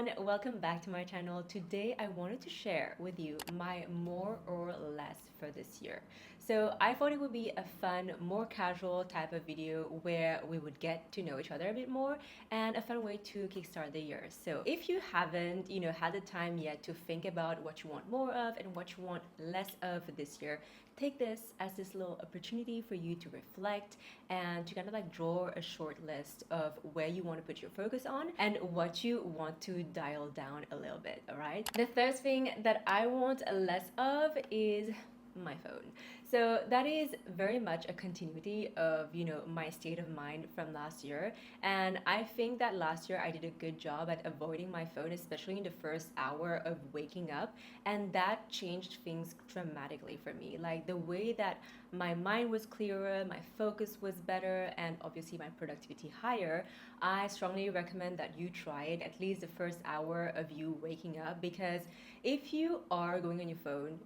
everyone, welcome back to my channel. Today I wanted to share with you my more or less for this year. So I thought it would be a fun, more casual type of video where we would get to know each other a bit more and a fun way to kickstart the year. So if you haven't, had the time yet to think about what you want more of and what you want less of this year, take this as this little opportunity for you to reflect and to kind of like draw a short list of where you want to put your focus on and what you want to dial down a little bit. All right, the first thing that I want less of is my phone. So that is very much a continuity of my state of mind from last year, and I think that last year I did a good job at avoiding my phone, especially in the first hour of waking up, and that changed things dramatically for me. Like the way that my mind was clearer, my focus was better, and obviously my productivity higher. I strongly recommend that you try it at least the first hour of you waking up, because if you are going on your phone,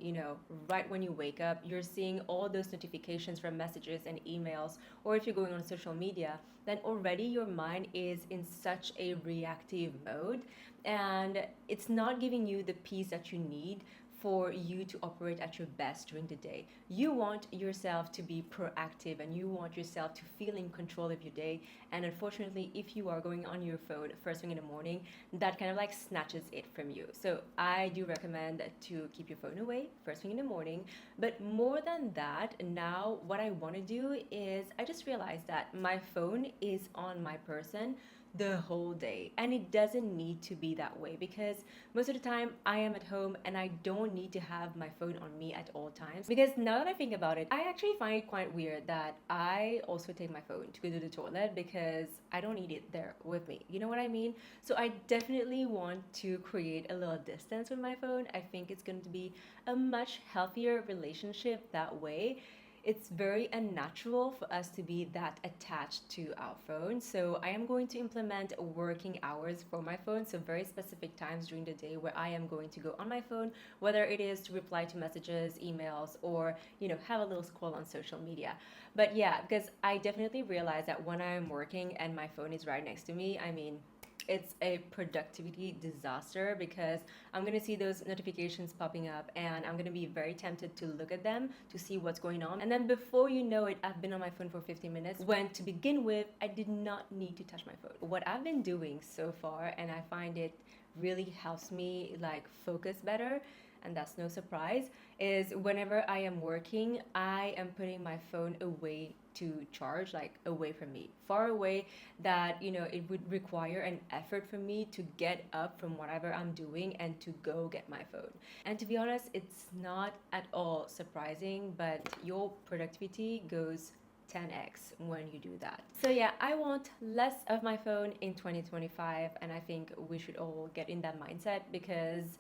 right when you wake up, you're seeing all those notifications from messages and emails, or if you're going on social media, then already your mind is in such a reactive mode, and it's not giving you the peace that you need for you to operate at your best during the day. You want yourself to be proactive and you want yourself to feel in control of your day. And unfortunately, if you are going on your phone first thing in the morning, that kind of like snatches it from you. So I do recommend to keep your phone away first thing in the morning. But more than that, now what I want to do is I just realized that my phone is on my person the whole day, and it doesn't need to be that way, because most of the time I am at home and I don't need to have my phone on me at all times. Because now that I think about it, I actually find it quite weird that I also take my phone to go to the toilet, because I don't need it there with me, you know what I mean? So I definitely want to create a little distance with my phone. I think it's going to be a much healthier relationship that way. It's very unnatural for us to be that attached to our phone. So I am going to implement working hours for my phone. So very specific times during the day where I am going to go on my phone, whether it is to reply to messages, emails, or, have a little scroll on social media. But yeah, because I definitely realize that when I'm working and my phone is right next to me, it's a productivity disaster, because I'm going to see those notifications popping up and I'm going to be very tempted to look at them to see what's going on. And then before you know it, I've been on my phone for 15 minutes when to begin with, I did not need to touch my phone. What I've been doing so far, and I find it really helps me like focus better, and that's no surprise, is whenever I am working, I am putting my phone away to charge, like away from me, far away, that it would require an effort for me to get up from whatever I'm doing and to go get my phone. And to be honest, it's not at all surprising, but your productivity goes 10x when you do that. So yeah, I want less of my phone in 2025, and I think we should all get in that mindset, because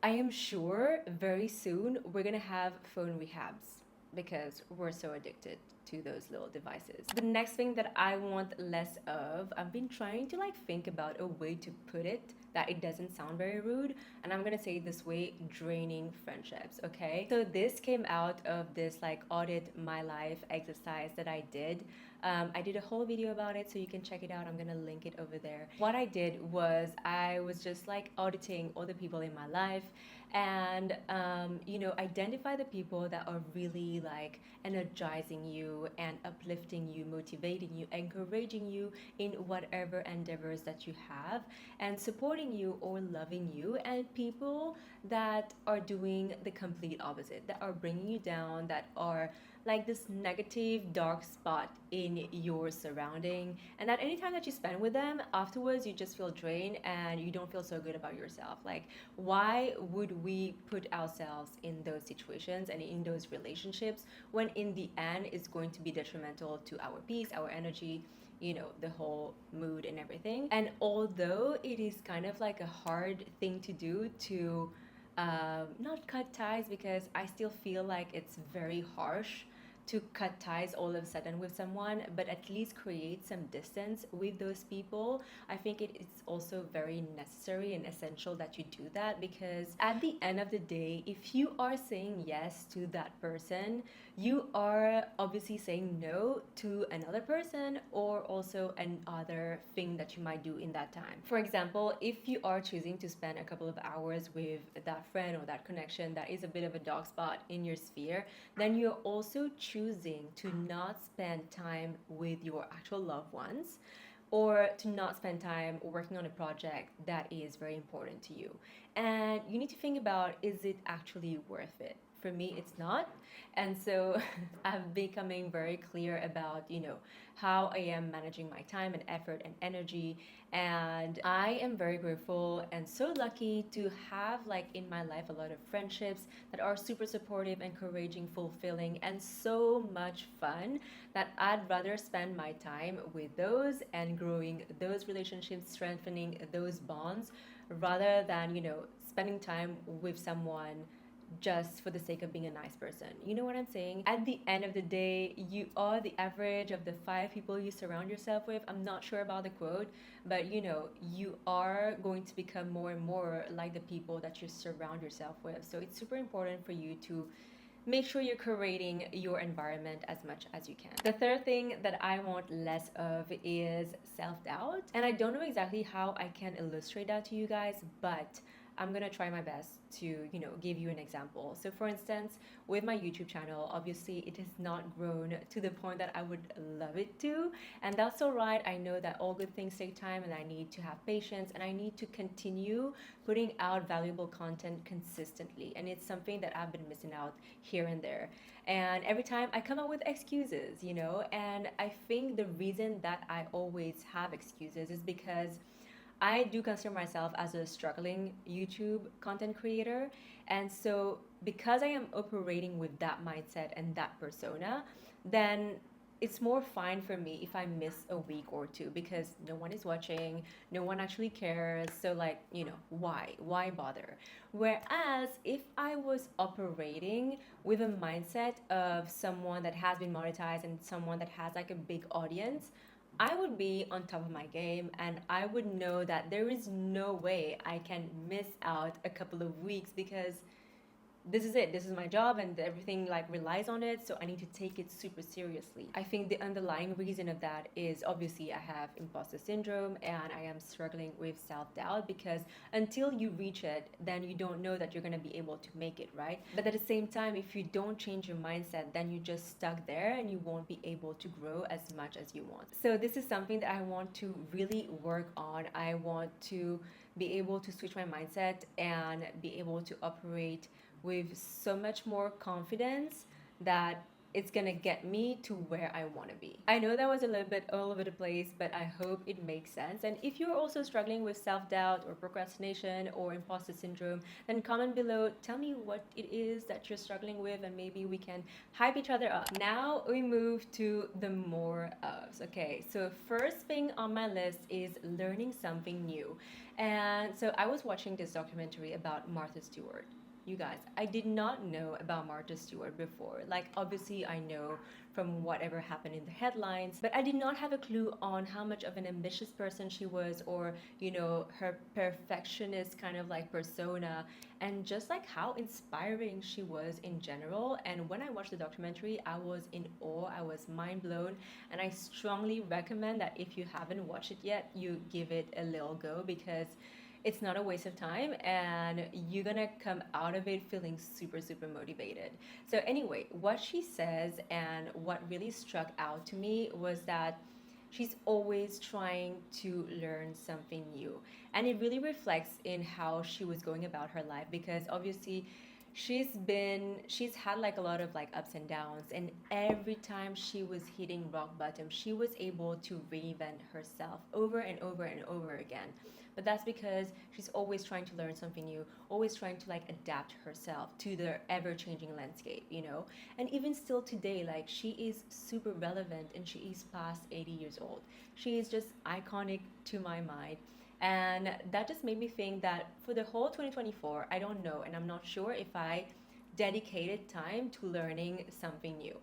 I am sure very soon we're gonna have phone rehabs, because we're so addicted to those little devices. The next thing that I want less of, I've been trying to like think about a way to put it that it doesn't sound very rude, and I'm gonna say it this way: draining friendships. Okay, so this came out of this like audit my life exercise that I did. I did a whole video about it, so you can check it out. I'm gonna link it over there. What I did was I was just like auditing all the people in my life, and identify the people that are really like energizing you and uplifting you, motivating you, encouraging you in whatever endeavors that you have, and supporting you or loving you, and people that are doing the complete opposite, that are bringing you down, that are like this negative dark spot in your surrounding, and that anytime that you spend with them, afterwards you just feel drained and you don't feel so good about yourself. Like, why would we put ourselves in those situations and in those relationships when in the end it's going to be detrimental to our peace, our energy, the whole mood and everything? And although it is kind of like a hard thing to do, to not cut ties, because I still feel like it's very harsh to cut ties all of a sudden with someone, but at least create some distance with those people. I think it is also very necessary and essential that you do that, because at the end of the day, if you are saying yes to that person, you are obviously saying no to another person or also another thing that you might do in that time. For example, if you are choosing to spend a couple of hours with that friend or that connection that is a bit of a dog spot in your sphere, then you're also choosing to not spend time with your actual loved ones, or to not spend time working on a project that is very important to you. And you need to think about, is it actually worth it? For me, it's not. And so I'm becoming very clear about, how I am managing my time and effort and energy. And I am very grateful and so lucky to have, like, in my life a lot of friendships that are super supportive, encouraging, fulfilling, and so much fun, that I'd rather spend my time with those and growing those relationships, strengthening those bonds, rather than, spending time with someone just for the sake of being a nice person. You know what I'm saying? At the end of the day, you are the average of the 5 people you surround yourself with. I'm not sure about the quote, but you are going to become more and more like the people that you surround yourself with. So it's super important for you to make sure you're curating your environment as much as you can. The third thing that I want less of is self-doubt. And I don't know exactly how I can illustrate that to you guys, but I'm gonna try my best to, give you an example. So for instance, with my YouTube channel, obviously it has not grown to the point that I would love it to. And that's all right. I know that all good things take time, and I need to have patience, and I need to continue putting out valuable content consistently. And it's something that I've been missing out here and there. And every time I come up with excuses, and I think the reason that I always have excuses is because I do consider myself as a struggling YouTube content creator. And so, because I am operating with that mindset and that persona, then it's more fine for me if I miss a week or two, because no one is watching, no one actually cares. So, like, why? Why bother? Whereas if I was operating with a mindset of someone that has been monetized and someone that has like a big audience, I would be on top of my game, and I would know that there is no way I can miss out a couple of weeks, because this is it. This is my job, and everything like relies on it. So I need to take it super seriously. I think the underlying reason of that is obviously I have imposter syndrome and I am struggling with self-doubt, because until you reach it, then you don't know that you're going to be able to make it, right? But at the same time, if you don't change your mindset, then you're just stuck there and you won't be able to grow as much as you want. So this is something that I want to really work on. I want to be able to switch my mindset and be able to operate with so much more confidence that it's gonna get me to where I want to be. I know that was a little bit all over the place, but I hope it makes sense. And if you're also struggling with self-doubt or procrastination or imposter syndrome, then comment below, tell me what it is that you're struggling with, and maybe we can hype each other up. Now we move to the more ofs. Okay, so first thing on my list is learning something new. And so I was watching this documentary about Martha Stewart. You guys, I did not know about Martha Stewart before. Like, obviously I know from whatever happened in the headlines, but I did not have a clue on how much of an ambitious person she was, or her perfectionist kind of like persona, and just like how inspiring she was in general. And when I watched the documentary, I was in awe, I was mind blown, and I strongly recommend that if you haven't watched it yet, you give it a little go, because it's not a waste of time, and you're gonna come out of it feeling super, super motivated. So anyway, what she says and what really struck out to me was that she's always trying to learn something new. And it really reflects in how she was going about her life, because obviously she's had like a lot of like ups and downs, and every time she was hitting rock bottom, she was able to reinvent herself over and over and over again. But that's because she's always trying to learn something new, always trying to like adapt herself to the ever-changing landscape, And even still today, like, she is super relevant, and she is past 80 years old. She is just iconic to my mind. And that just made me think that for the whole 2024, I don't know, and I'm not sure if I dedicated time to learning something new.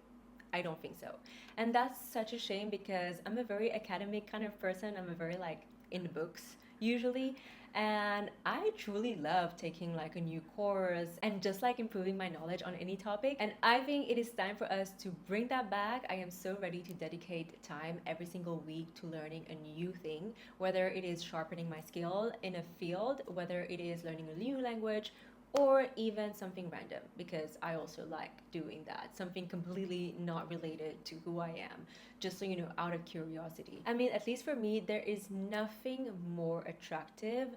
I don't think so. And that's such a shame because I'm a very academic kind of person. I'm a very like in the books usually. And I truly love taking like a new course and just like improving my knowledge on any topic. And I think it is time for us to bring that back. I am so ready to dedicate time every single week to learning a new thing, whether it is sharpening my skill in a field, whether it is learning a new language, or even something random, because I also like doing that. Something completely not related to who I am, just so you know, out of curiosity. I mean, at least for me, there is nothing more attractive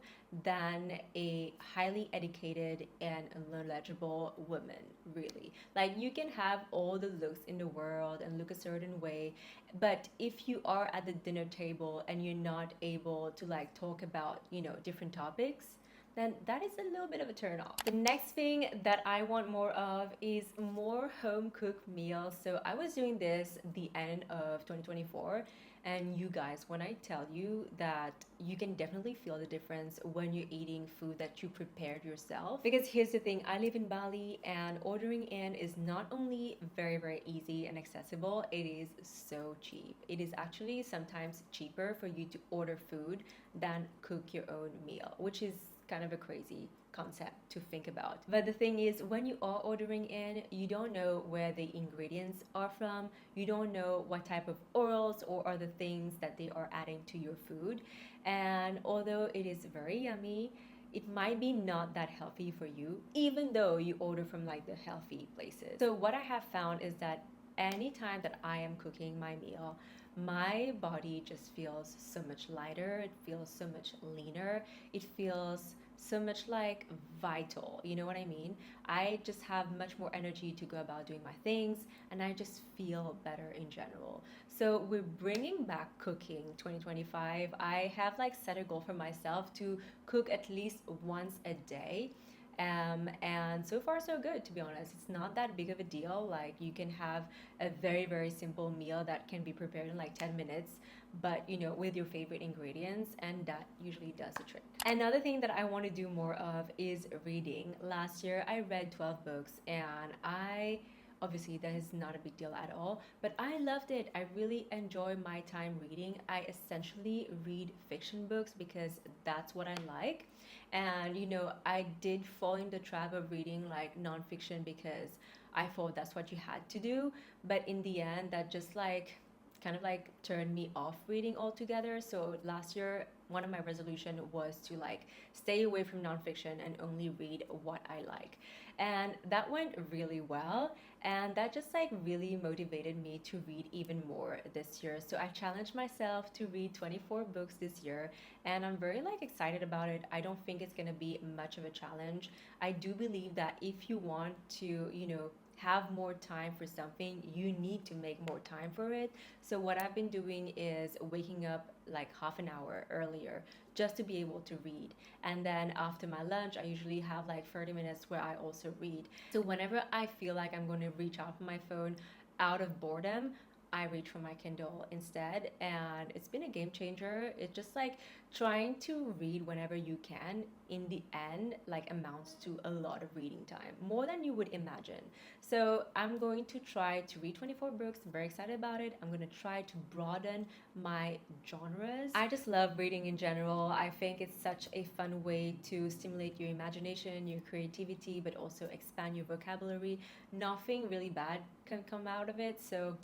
than a highly educated and knowledgeable woman, really. Like, you can have all the looks in the world and look a certain way, but if you are at the dinner table and you're not able to like talk about, you know, different topics, then that is a little bit of a turn off. The next thing that I want more of is more home cooked meals. So I was doing this the end of 2024. And you guys, when I tell you that you can definitely feel the difference when you're eating food that you prepared yourself. Because here's the thing, I live in Bali and ordering in is not only very, very easy and accessible, it is so cheap. It is actually sometimes cheaper for you to order food than cook your own meal, which is kind of a crazy concept to think about. But the thing is, when you are ordering in, you don't know where the ingredients are from, you don't know what type of oils or other things that they are adding to your food. And although it is very yummy, it might be not that healthy for you, even though you order from like the healthy places. So what I have found is that anytime that I am cooking my meal, my body just feels so much lighter, it feels so much leaner, it feels so much like vital, you know what I mean? I just have much more energy to go about doing my things, and I just feel better in general. So we're bringing back cooking 2025. I have like set a goal for myself to cook at least once a day. And so far so good, to be honest. It's not that big of a deal. Like, you can have a very, very simple meal that can be prepared in like 10 minutes, but you know, with your favorite ingredients, and that usually does the trick. Another thing that I want to do more of is reading. Last year I read 12 books, and I obviously that is not a big deal at all, but I loved it. I really enjoy my time reading. I essentially read fiction books because that's what I like. And you know, I did fall in the trap of reading like nonfiction because I thought that's what you had to do, but in the end that just like kind of like turned me off reading altogether. So last year, one of my resolution was to like stay away from nonfiction and only read what I like. And that went really well. And that just like really motivated me to read even more this year. So I challenged myself to read 24 books this year, and I'm very like excited about it. I don't think it's gonna be much of a challenge. I do believe that if you want to, you know, have more time for something, you need to make more time for it. So what I've been doing is waking up like half an hour earlier just to be able to read. And then after my lunch, I usually have like 30 minutes where I also read. So whenever I feel like I'm going to reach out for my phone out of boredom, I reach for my Kindle instead, and it's been a game changer. It's just like trying to read whenever you can, in the end, like amounts to a lot of reading time, more than you would imagine. So I'm going to try to read 24 books. I'm very excited about it. I'm going to try to broaden my genres. I just love reading in general. I think it's such a fun way to stimulate your imagination, your creativity, but also expand your vocabulary. Nothing really bad can come out of it. So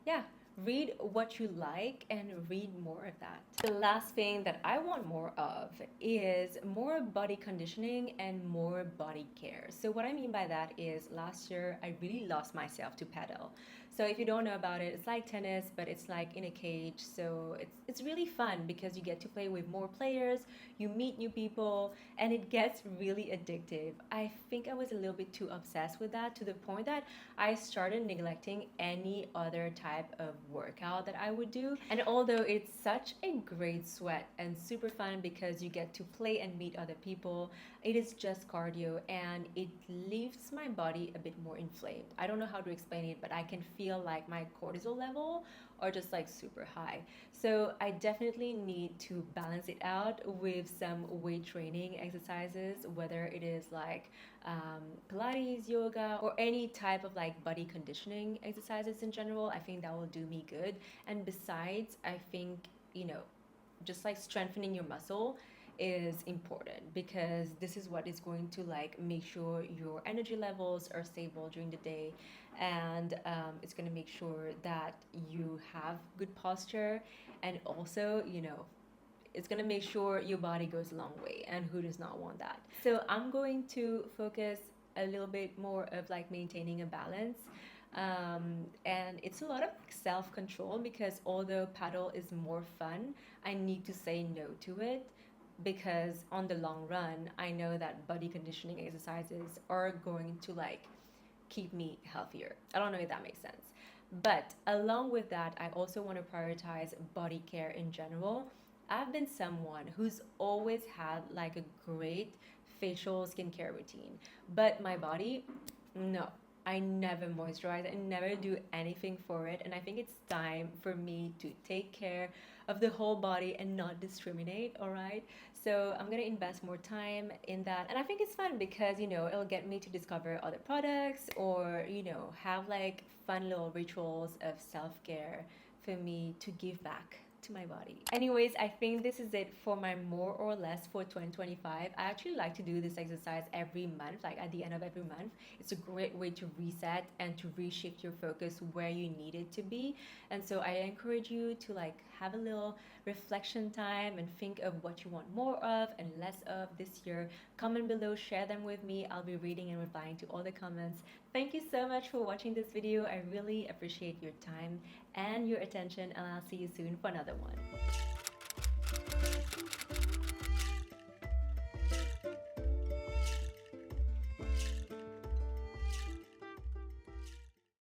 yeah, read what you like and read more of that. The last thing that I want more of is more body conditioning and more body care. So what I mean by that is last year I really lost myself to paddle. So if you don't know about it, it's like tennis, but it's like in a cage. So it's really fun because you get to play with more players, you meet new people, and it gets really addictive. I think I was a little bit too obsessed with that, to the point that I started neglecting any other type of workout that I would do. And although it's such a great sweat and super fun because you get to play and meet other people, it is just cardio and it leaves my body a bit more inflamed. I don't know how to explain it, but I can feel like my cortisol level are just like super high. So I definitely need to balance it out with some weight training exercises, whether it is like Pilates, yoga, or any type of like body conditioning exercises in general. I think that will do me good. And besides, I think, you know, just like strengthening your muscle is important because this is what is going to like make sure your energy levels are stable during the day, and it's going to make sure that you have good posture, and also, you know, it's going to make sure your body goes a long way, and who does not want that? So I'm going to focus a little bit more of like maintaining a balance, and it's a lot of self-control because although paddle is more fun, I need to say no to it because on the long run I know that body conditioning exercises are going to like keep me healthier. I don't know if that makes sense. But along with that, I also want to prioritize body care in general. I've been someone who's always had like a great facial skincare routine, but my body, no. I never moisturize, I never do anything for it, and I think it's time for me to take care of the whole body and not discriminate, all right? So I'm gonna invest more time in that, and I think it's fun because, you know, it'll get me to discover other products or, you know, have like fun little rituals of self-care for me to give back to my body. Anyways, I think this is it for my more or less for 2025. I actually like to do this exercise every month, like at the end of every month. It's a great way to reset and to reshift your focus where you need it to be. And so I encourage you to like have a little reflection time and think of what you want more of and less of this year. Comment below, share them with me. I'll be reading and replying to all the comments. Thank you so much for watching this video. I really appreciate your time and your attention, and I'll see you soon for another one.